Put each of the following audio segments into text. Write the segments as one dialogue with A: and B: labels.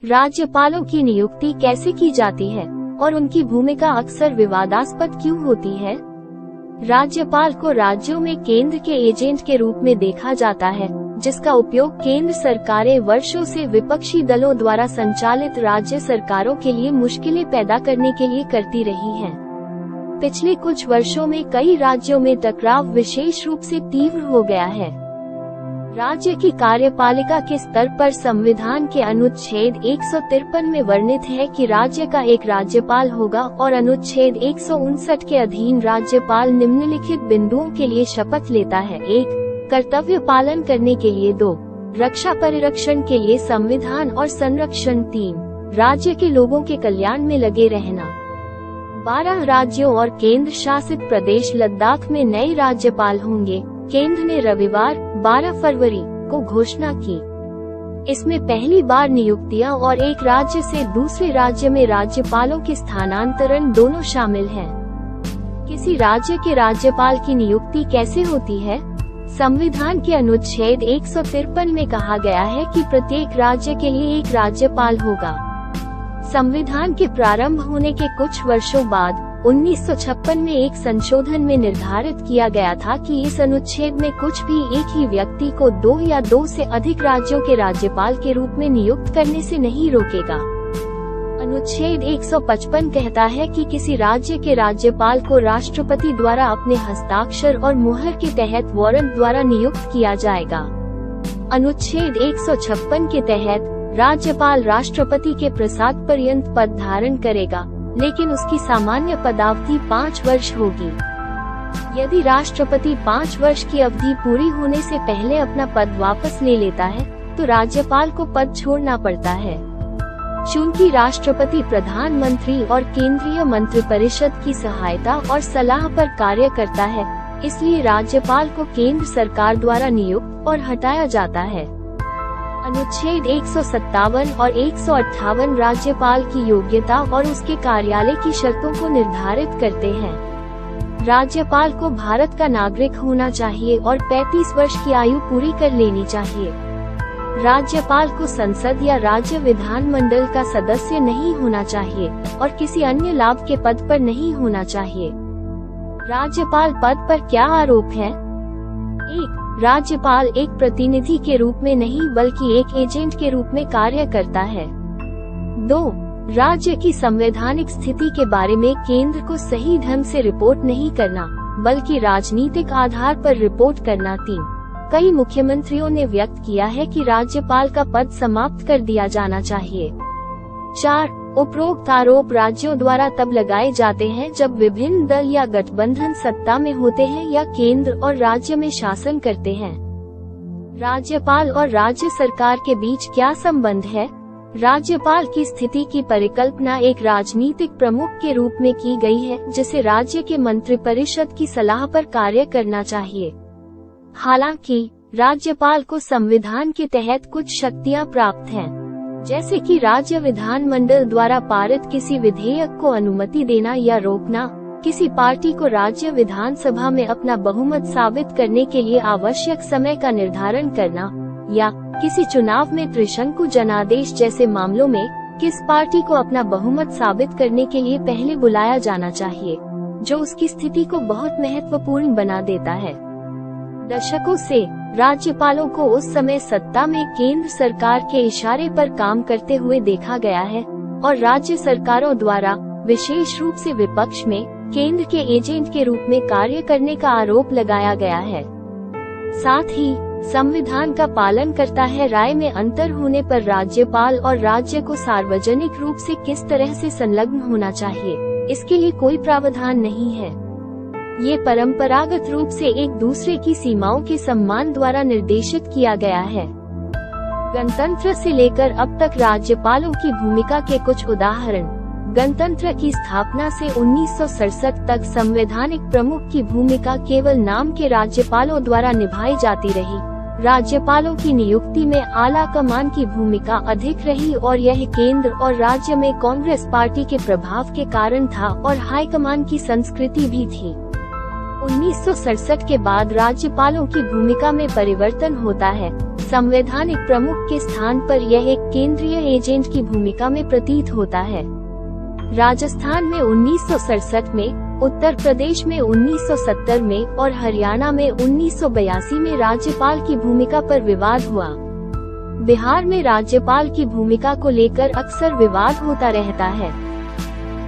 A: राज्यपालों की नियुक्ति कैसे की जाती है और उनकी भूमिका अक्सर विवादास्पद क्यों होती है? राज्यपाल को राज्यों में केंद्र के एजेंट के रूप में देखा जाता है, जिसका उपयोग केंद्र सरकारें वर्षों से विपक्षी दलों द्वारा संचालित राज्य सरकारों के लिए मुश्किलें पैदा करने के लिए करती रही हैं। पिछले कुछ वर्षों में कई राज्यों में टकराव विशेष रूप से तीव्र हो गया है। राज्य की कार्यपालिका के स्तर पर संविधान के अनुच्छेद 153 में वर्णित है कि राज्य का एक राज्यपाल होगा और अनुच्छेद 159 के अधीन राज्यपाल निम्नलिखित बिंदुओं के लिए शपथ लेता है। 1. कर्तव्य पालन करने के लिए। 2. रक्षा परिरक्षण के लिए संविधान और संरक्षण। 3. राज्य के लोगों के कल्याण में लगे रहना। 12 राज्यों और केंद्र शासित प्रदेश लद्दाख में नए राज्यपाल होंगे। केंद्र ने रविवार 12 फरवरी को घोषणा की। इसमें पहली बार नियुक्तियां और एक राज्य से दूसरे राज्य में राज्यपालों के स्थानांतरण दोनों शामिल हैं। किसी राज्य के राज्यपाल की नियुक्ति कैसे होती है? संविधान के अनुच्छेद 153 में कहा गया है कि प्रत्येक राज्य के लिए एक राज्यपाल होगा। संविधान के प्रारंभ होने के कुछ वर्षों बाद 1956 में एक संशोधन में निर्धारित किया गया था कि इस अनुच्छेद में कुछ भी एक ही व्यक्ति को 2 या 2 से अधिक राज्यों के राज्यपाल के रूप में नियुक्त करने से नहीं रोकेगा। अनुच्छेद 155 कहता है कि किसी राज्य के राज्यपाल को राष्ट्रपति द्वारा अपने हस्ताक्षर और मुहर के तहत वारंट द्वारा नियुक्त किया जाएगा। अनुच्छेद 156 के तहत राज्यपाल राष्ट्रपति के प्रसाद पर्यंत पद धारण करेगा, लेकिन उसकी सामान्य पदावधि 5 वर्ष होगी। यदि राष्ट्रपति 5 वर्ष की अवधि पूरी होने से पहले अपना पद वापस ले लेता है, तो राज्यपाल को पद छोड़ना पड़ता है। चूंकि राष्ट्रपति प्रधानमंत्री और केंद्रीय मंत्रिपरिषद की सहायता और सलाह पर कार्य करता है, इसलिए राज्यपाल को केंद्र सरकार द्वारा नियुक्त और हटाया जाता है। अनुच्छेद 157 और 158 राज्यपाल की योग्यता और उसके कार्यालय की शर्तों को निर्धारित करते हैं। राज्यपाल को भारत का नागरिक होना चाहिए और 35 वर्ष की आयु पूरी कर लेनी चाहिए। राज्यपाल को संसद या राज्य विधानमंडल का सदस्य नहीं होना चाहिए और किसी अन्य लाभ के पद पर नहीं होना चाहिए। राज्यपाल पद पर क्या आरोप है? 1. राज्यपाल एक प्रतिनिधि के रूप में नहीं बल्कि एक एजेंट के रूप में कार्य करता है। 2. राज्य की संवैधानिक स्थिति के बारे में केंद्र को सही ढंग से रिपोर्ट नहीं करना, बल्कि राजनीतिक आधार पर रिपोर्ट करना। 3. कई मुख्यमंत्रियों ने व्यक्त किया है कि राज्यपाल का पद समाप्त कर दिया जाना चाहिए। 4. उपरोक्त आरोप राज्यों द्वारा तब लगाए जाते हैं जब विभिन्न दल या गठबंधन सत्ता में होते हैं या केंद्र और राज्य में शासन करते हैं। राज्यपाल और राज्य सरकार के बीच क्या संबंध है? राज्यपाल की स्थिति की परिकल्पना एक राजनीतिक प्रमुख के रूप में की गई है, जिसे राज्य के मंत्रिपरिषद की सलाह पर कार्य करना चाहिए। हालांकि राज्यपाल को संविधान के तहत कुछ शक्तियां प्राप्त हैं, जैसे कि राज्य विधानमंडल द्वारा पारित किसी विधेयक को अनुमति देना या रोकना, किसी पार्टी को राज्य विधानसभा में अपना बहुमत साबित करने के लिए आवश्यक समय का निर्धारण करना, या किसी चुनाव में त्रिशंकु जनादेश जैसे मामलों में किस पार्टी को अपना बहुमत साबित करने के लिए पहले बुलाया जाना चाहिए, जो उसकी स्थिति को बहुत महत्वपूर्ण बना देता है। दशकों से राज्यपालों को उस समय सत्ता में केंद्र सरकार के इशारे पर काम करते हुए देखा गया है और राज्य सरकारों द्वारा विशेष रूप से विपक्ष में केंद्र के एजेंट के रूप में कार्य करने का आरोप लगाया गया है। साथ ही संविधान का पालन करता है राय में अंतर होने पर राज्यपाल और राज्य को सार्वजनिक रूप से किस तरह से संलग्न होना चाहिए, इसके लिए कोई प्रावधान नहीं है। ये परंपरागत रूप से एक दूसरे की सीमाओं के सम्मान द्वारा निर्देशित किया गया है। गणतंत्र से लेकर अब तक राज्यपालों की भूमिका के कुछ उदाहरण। गणतंत्र की स्थापना से 1967 तक संवैधानिक प्रमुख की भूमिका केवल नाम के राज्यपालों द्वारा निभाई जाती रही। राज्यपालों की नियुक्ति में आला कमान की भूमिका अधिक रही और यह केंद्र और राज्य में कांग्रेस पार्टी के प्रभाव के कारण था और हाईकमान की संस्कृति भी थी। 1967 के बाद राज्यपालों की भूमिका में परिवर्तन होता है। संवैधानिक प्रमुख के स्थान पर यह एक केंद्रीय एजेंट की भूमिका में प्रतीत होता है। राजस्थान में 1967 में, उत्तर प्रदेश में 1970 में और हरियाणा में 1982 में राज्यपाल की भूमिका पर विवाद हुआ। बिहार में राज्यपाल की भूमिका को लेकर अक्सर विवाद होता रहता है।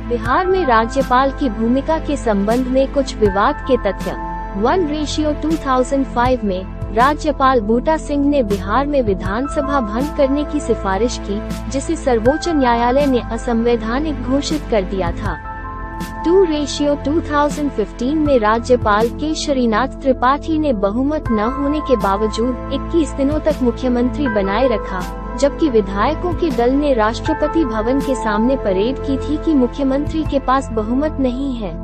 A: बिहार में राज्यपाल की भूमिका के संबंध में कुछ विवाद के तथ्य 1:2005 में राज्यपाल बूटा सिंह ने बिहार में विधानसभा भंग करने की सिफारिश की, जिसे सर्वोच्च न्यायालय ने असंवैधानिक घोषित कर दिया था। 2:2015 में राज्यपाल केशरीनाथ त्रिपाठी ने बहुमत न होने के बावजूद 21 दिनों तक मुख्यमंत्री बनाए रखा, जबकि विधायकों के दल ने राष्ट्रपति भवन के सामने परेड की थी कि मुख्यमंत्री के पास बहुमत नहीं है।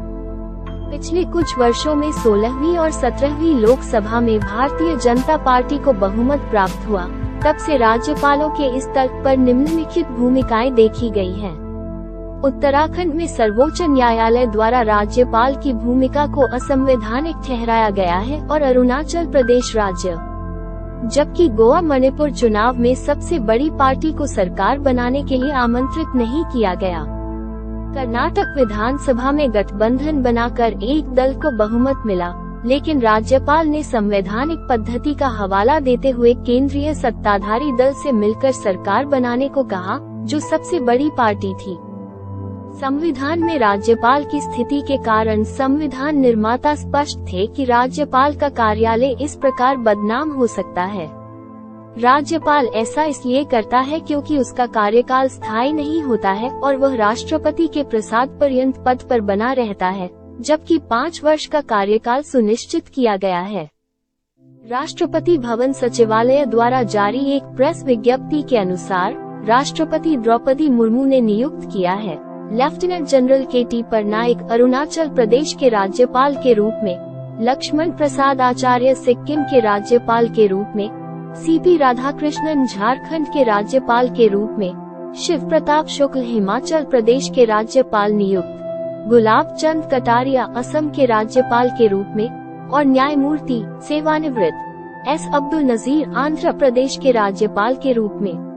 A: पिछले कुछ वर्षों में 16वीं और 17वीं लोकसभा में भारतीय जनता पार्टी को बहुमत प्राप्त हुआ। तब से राज्यपालों के इस तर्क पर निम्नलिखित भूमिकाएं देखी गई हैं। उत्तराखंड में सर्वोच्च न्यायालय द्वारा राज्यपाल की भूमिका को असंवैधानिक ठहराया गया है और अरुणाचल प्रदेश राज्य, जबकि गोवा मणिपुर चुनाव में सबसे बड़ी पार्टी को सरकार बनाने के लिए आमंत्रित नहीं किया गया। कर्नाटक विधानसभा में गठबंधन बनाकर एक दल को बहुमत मिला, लेकिन राज्यपाल ने संवैधानिक पद्धति का हवाला देते हुए केंद्रीय सत्ताधारी दल से मिलकर सरकार बनाने को कहा, जो सबसे बड़ी पार्टी थी। संविधान में राज्यपाल की स्थिति के कारण संविधान निर्माता स्पष्ट थे कि राज्यपाल का कार्यालय इस प्रकार बदनाम हो सकता है। राज्यपाल ऐसा इसलिए करता है क्योंकि उसका कार्यकाल स्थायी नहीं होता है और वह राष्ट्रपति के प्रसाद पर्यंत पद पर बना रहता है, जबकि 5 वर्ष का कार्यकाल सुनिश्चित किया गया है। राष्ट्रपति भवन सचिवालय द्वारा जारी एक प्रेस विज्ञप्ति के अनुसार राष्ट्रपति द्रौपदी मुर्मू ने नियुक्त किया है lieutenant general KT Patnaik Arunachal Pradesh के राज्यपाल के रूप में, लक्ष्मण प्रसाद आचार्य सिक्किम के राज्यपाल के रूप में, CP राधाकृष्णन झारखंड के राज्यपाल के रूप में, शिव प्रताप शुक्ल हिमाचल प्रदेश के राज्यपाल नियुक्त, गुलाब चंद कटारिया असम के राज्यपाल के रूप में और न्यायमूर्ति सेवानिवृत्त S अब्दुल नजीर आंध्र प्रदेश के राज्यपाल के रूप में।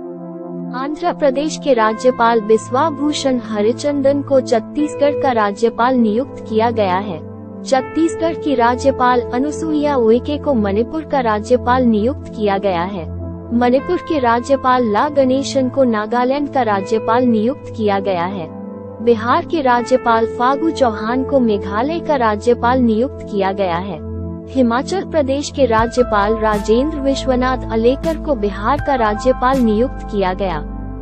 A: आंध्र प्रदेश के राज्यपाल बिस्वा भूषण हरिचंदन को छत्तीसगढ़ का राज्यपाल नियुक्त किया गया है। छत्तीसगढ़ की राज्यपाल अनुसुईया उइके को मणिपुर का राज्यपाल नियुक्त किया गया है। मणिपुर के राज्यपाल ला गणेशन को नागालैंड का राज्यपाल नियुक्त किया गया है। बिहार के राज्यपाल फागू चौहान को मेघालय का राज्यपाल नियुक्त किया गया है। हिमाचल प्रदेश के राज्यपाल राजेंद्र विश्वनाथ अलेकर को बिहार का राज्यपाल नियुक्त किया गया।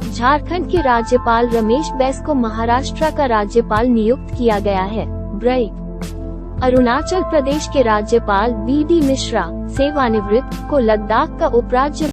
A: झारखंड के राज्यपाल रमेश बैस को महाराष्ट्र का राज्यपाल नियुक्त किया गया है। ब्रेक। अरुणाचल प्रदेश के राज्यपाल BD मिश्रा सेवानिवृत्त को लद्दाख का उपराज्य